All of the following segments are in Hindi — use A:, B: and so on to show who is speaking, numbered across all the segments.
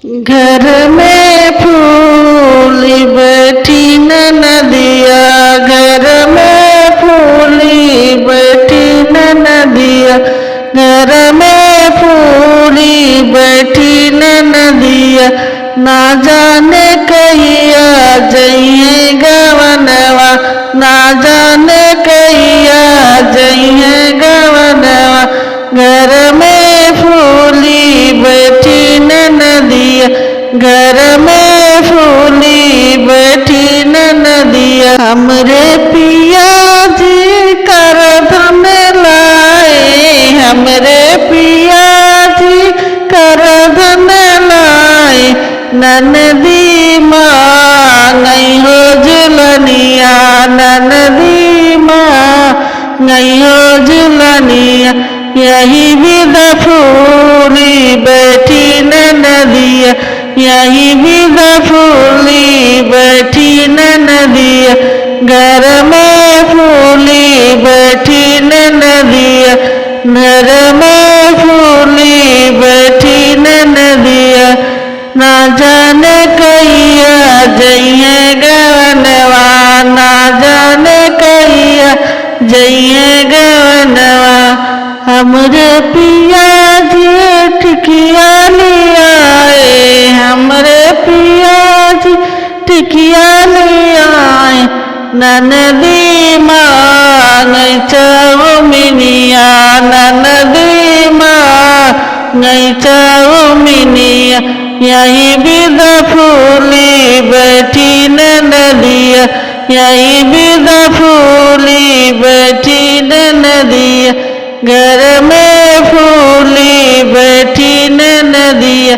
A: घर में फूली बैठी नदिया, घर में फूली बैठी नदिया, घर में फूली बैठी नदिया, ना जाने कहिया जइए गवनवा, ना जाने कहिया जइए गवनवा। घर में फूली बैठी नदिया, घर में फूली बैठी नदिया, हमरे पिया जी कर धन लाए, हमरे पिया जी कर धन लाए, ननदी मांगई हो झुलनिया, ननदी मांगई हो झुलनिया, यही विध फूली बैठी नदिया, यही विध फूली बैठी नदिया, घर में फूली बैठी नदिया, घर में फूली बैठी नदिया, ना जाने कहिया जइए गवनवा, ना जाने कहिया जइए गवनवा। हमरे पिया जी टिकिया लियाए, हमरे पिया जी टिकिया लियाए, ननदी मांगई चौमिनिया, ननदी मांगई चौमिनिया, यही विध फूली बैठी नदिया, यही विध फूली बैठी नदिया, घर में फूली बैठी नदिया,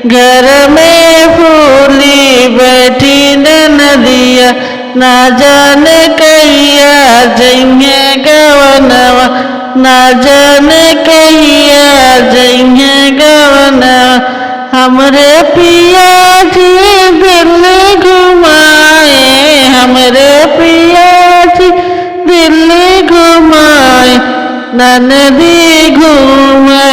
A: घर में फूली बैठी नदिया, ना जाने कहिया जइए गवनवा, ना जाने कहिया जइए गवनवा। हमरे पिया जी दिल्ली घुमाए, हमरे पिया जी दिल्ली घुमाए, ननदी घूमे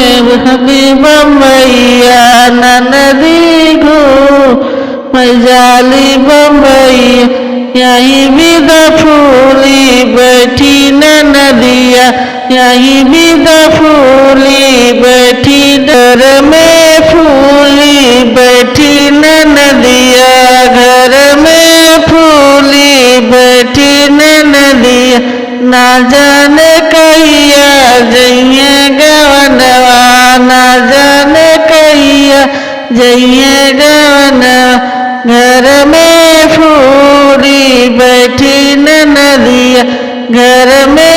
A: हबी बम्बैया, ननदी घूमे जाली बम्बैया, यही विध फूली बैठी नदिया, यही विध फूली बैठी, घर में फूली बैठी नदिया, घर में फूली बैठी नदिया, ना जाने कहिया जइए गवनवा, ना जाने कहिया जइए गवनवा, घर में फूली बैठी नदिया, घर में